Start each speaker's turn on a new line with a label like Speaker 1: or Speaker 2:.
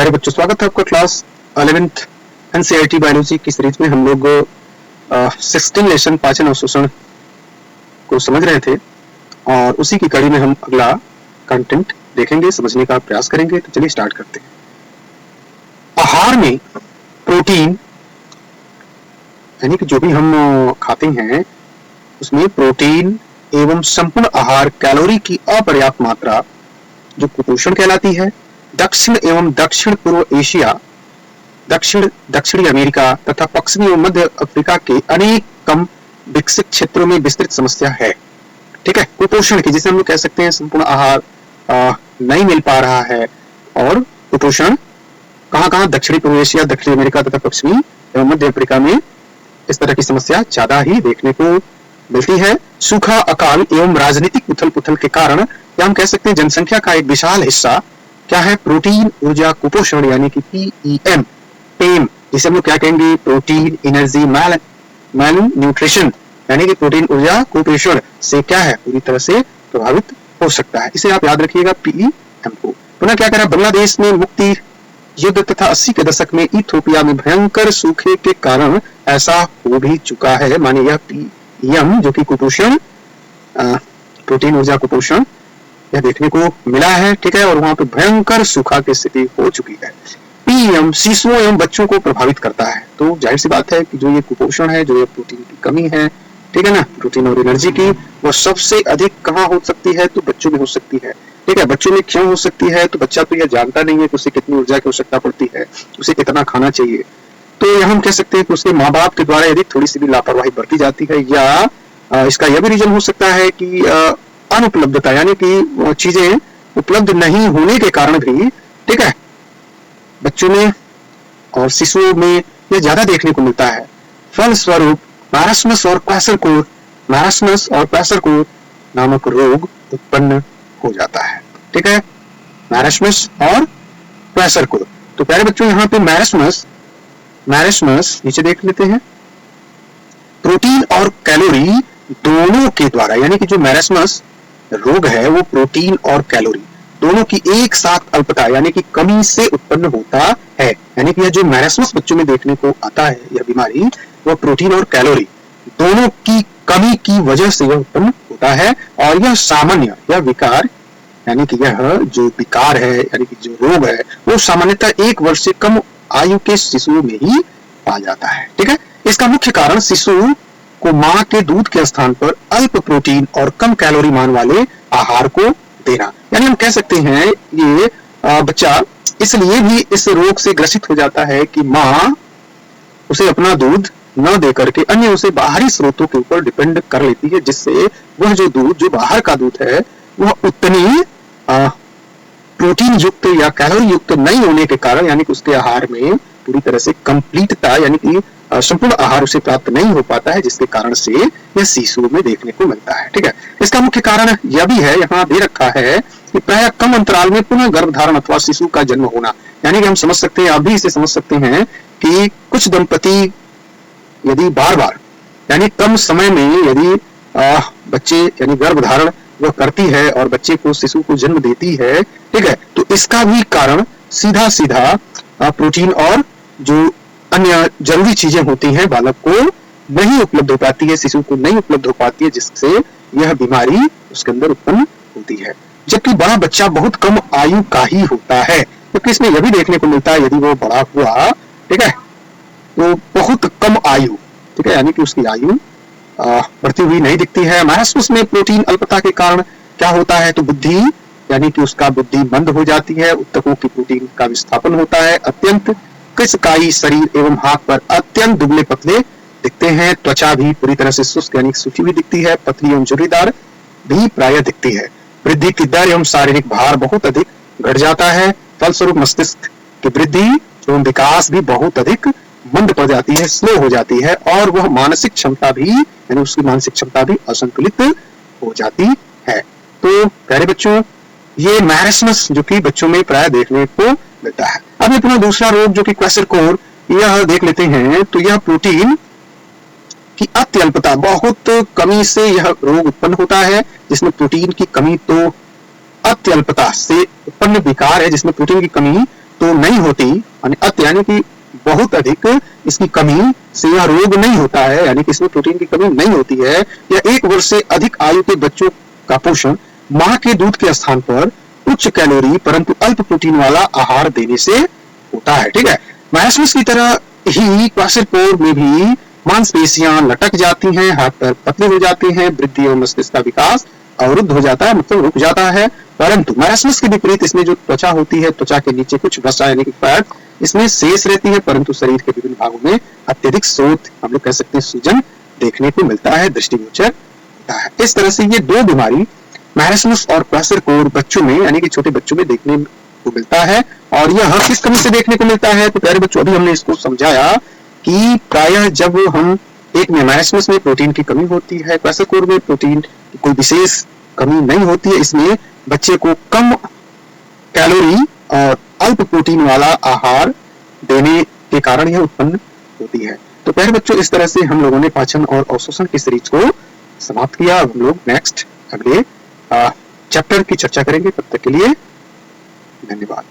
Speaker 1: प्यारे बच्चों, स्वागत है आपका क्लास 11th एनसीईआरटी बायोलॉजी की सीरीज में। हम लोग 16 लेसन पाचन अवशोषण को समझ रहे थे और उसी की कड़ी में हम अगला कंटेंट देखेंगे, समझने का प्रयास करेंगे। तो चलिए स्टार्ट करते हैं। आहार में प्रोटीन यानी कि जो भी हम खाते हैं उसमें प्रोटीन एवं संपूर्ण आहार कैलोरी की अपर्याप्त मात्रा जो कुपोषण कहलाती है। दक्षिण एवं दक्षिण पूर्व एशिया, दक्षिणी अमेरिका तथा पश्चिमी एवं मध्य अफ्रीका के अनेक कम विकसित क्षेत्रों में विस्तृत समस्या है। ठीक है, कुपोषण की, जिसे हम लोग कह सकते हैं संपूर्ण आहार नहीं मिल पा रहा है। और कुपोषण कहाँ दक्षिणी पूर्व एशिया, दक्षिणी अमेरिका तथा पश्चिमी एवं मध्य अफ्रीका में इस तरह की समस्या ज्यादा ही देखने को मिलती है। सूखा, अकाल एवं राजनीतिक उथल पुथल के कारण, या हम कह सकते हैं जनसंख्या का एक विशाल हिस्सा क्या है, प्रोटीन ऊर्जा कुपोषण यानी कि PEM, पेम, जिसे हम लोग क्या कहेंगे, प्रोटीन एनर्जी मैल न्यूट्रिशन यानी कि प्रोटीन ऊर्जा कुपोषण से क्या है, पूरी तरह से प्रभावित हो सकता है। इसे आप याद रखिएगा PEM को। पुनः क्या करा, बांग्लादेश में मुक्ति युद्ध तथा 80 के दशक में इथियोपिया में भयंकर सूखे के कारण ऐसा हो भी चुका है। माने यह PEM जो कि कुपोषण, प्रोटीन ऊर्जा कुपोषण, यह देखने को मिला है। ठीक है, और वहां पे भयंकर सूखा की स्थिति हो चुकी है। PEM शिशुओं एवं बच्चों को प्रभावित करता है। तो जाहिर सी बात है कि जो ये कुपोषण है, जो ये प्रोटीन की कमी है, ठीक है ना, प्रोटीन और एनर्जी की, वो सबसे अधिक कहाँ हो सकती है, तो बच्चों में हो सकती है। ठीक है, बच्चों में क्यों हो सकती है, तो बच्चा तो यह जानता नहीं है कि उसे कितनी ऊर्जा की आवश्यकता पड़ती है, उसे कितना खाना चाहिए। तो यह हम कह सकते हैं कि उसके माँ बाप के द्वारा यदि थोड़ी सी भी लापरवाही बरती जाती है, या इसका यह भी रीजन हो सकता है कि अनुपलब्धता यानी कि चीजें उपलब्ध नहीं होने के कारण भी, ठीक है, बच्चों में और शिशुओं में यह ज्यादा देखने को मिलता है। फलस्वरूप मैरास्मस और क्वैसरकोर नामक रोग उत्पन्न हो जाता है। ठीक है, मैरास्मस और क्वैसरकोर। तो प्यारे बच्चों, यहाँ पे मैरास्मस नीचे देख लेते हैं। प्रोटीन और कैलोरी दोनों के द्वारा, यानी कि जो मैरास्मस रोग है वो प्रोटीन और कैलोरी दोनों की एक साथ अल्पता यानी कि कमी से उत्पन्न होता है। यानी कि यह जो मैरास्मस बच्चों में देखने को आता है, यह बीमारी, वो प्रोटीन और कैलोरी दोनों की कमी की वजह से यह उत्पन्न होता है। और यह सामान्य, यह विकार यानी कि यह जो विकार है यानी कि जो रोग है, वो सामान्यतः 1 वर्ष से कम आयु के शिशुओं में ही पाया जाता है। ठीक है, इसका मुख्य कारण शिशु को मां के दूध के स्थान पर अल्प प्रोटीन और कम कैलोरी मान वाले आहार को देना। यानी हम कह सकते हैं ये बच्चा इसलिए भी इस रोग से ग्रसित हो जाता है कि मां उसे अपना दूध न दे करके अन्य उसे बाहरी स्रोतों के ऊपर डिपेंड कर लेती है, जिससे वह जो दूध, जो बाहर का दूध है, वह उतनी प्रोटीन युक्त या कैलोरी युक्त नहीं होने के कारण, यानी कि उसके आहार में पूरी तरह से कंप्लीटता यानी कि संपूर्ण आहार उसे प्राप्त नहीं हो पाता है, जिसके कारण से यह शिशुओं में देखने को मिलता है। ठीक है, इसका मुख्य कारण यह भी है, यहाँ दे रखा है कि प्रायः कम अंतराल में पुनः गर्भधारण अथवा शिशु का जन्म होना। यानी कि हम समझ सकते हैं, आप भी इसे समझ सकते हैं कि कुछ दंपति यदि बार बार यानी कम समय में यदि बच्चे यानी गर्भधारण वह करती है और बच्चे को, शिशु को जन्म देती है, ठीक है, तो इसका भी कारण सीधा प्रोटीन और जो अन्य जरूरी चीजें होती हैं बालक को नहीं उपलब्ध हो पाती है, शिशु को नहीं उपलब्ध हो पाती है, जिससे यह बीमारी उसके अंदर उत्पन्न होती है। जबकि बड़ा बच्चा बहुत कम आयु का ही होता है, क्योंकि इसमें यह भी देखने को मिलता है यदि वो बड़ा हुआ, ठीक है, तो बहुत कम आयु, ठीक है, यानी कि उसकी आयु बढ़ती हुई नहीं दिखती है। मैरास्मस में प्रोटीन अल्पता के कारण क्या होता है, तो बुद्धि यानी कि उसका बुद्धि मंद हो जाती है, उत्तकों की प्रोटीन का विस्थापन होता है, अत्यंत कृशकायी शरीर एवं हाथ पर अत्यंत दुबले पतले दिखते हैं, त्वचा भी पूरी तरह से शुष्क यानी सूखी हुई दिखती है, पतली एवं झुर्रीदार भी प्रायः दिखती है। वृद्धि की दर एवं शारीरिक भार बहुत अधिक घट जाता है। फलस्वरूप मस्तिष्क की वृद्धि एवं विकास भी बहुत अधिक मंद पड़ जाती है, स्लो हो जाती है, और वह मानसिक क्षमता भी यानी उसकी मानसिक क्षमता भी असंतुलित हो जाती है। तो प्यारे बच्चों, ये मैरास्मस जो कि बच्चों में प्राय देखने को मिलता है। अब अपना दूसरा रोग जो कि क्वैसरकोर, यह देख लेते हैं। तो यह प्रोटीन की अत्यल्पता, बहुत कमी से यह रोग उत्पन्न होता है, जिसमें प्रोटीन की कमी तो अत्यल्पता से उत्पन्न विकार है, जिसमें प्रोटीन की कमी तो नहीं होती, यानी कि बहुत अधिक इसकी कमी से यह रोग नहीं होता है, यानी कि इसमें प्रोटीन की कमी नहीं होती है। या 1 वर्ष से अधिक आयु के बच्चों का पोषण मां के दूध के स्थान पर उच्च कैलोरी परंतु अल्प प्रोटीन वाला आहार देने से होता है। ठीक है, मायोसिस की तरह ही क्वाड्रिसेप्टर में भी मांसपेशियां लटक जाती हैं, हाथ पैर पतले हो जाते हैं, वृद्धि और मस्तिष्क का विकास अवरुद्ध हो जाता है, मतलब रुक जाता है। परंतु मायोसिस के विपरीत इसमें जो त्वचा होती है, त्वचा के नीचे कुछ वसा यानी कि फैट इसमें शेष रहती है, परंतु शरीर के विभिन्न भागों में अत्यधिक स्रोत, हम लोग कह सकते हैं सूजन देखने को मिलता है, दृष्टिगोचर होता है। इस तरह से ये दो बीमारी मायोसिस और क्वाड्रिसेप्टर बच्चों में यानी कि छोटे बच्चों में देखने को मिलता है। और यह किस कमी से देखने को मिलता है? तो प्यारे बच्चों, अभी हमने इसको समझाया कि प्रायः जब हम एक में मायोसिस में प्रोटीन की कमी होती है, क्वाड्रिसेप्टर में प्रोटीन की कोई विशेष कमी नहीं होती है, इसमें बच्चे को कम कैलोरी और अल्प प्रोटीन वाला आहार देने के कारण यह उत्पन्न होती है। तो प्यारे बच्चों, इस तरह से हम लोगों ने पाचन और अवशोषण की सीरीज को समाप्त किया। अब हम लोग नेक्स्ट अगले चैप्टर की चर्चा करेंगे। तब तक के लिए धन्यवाद।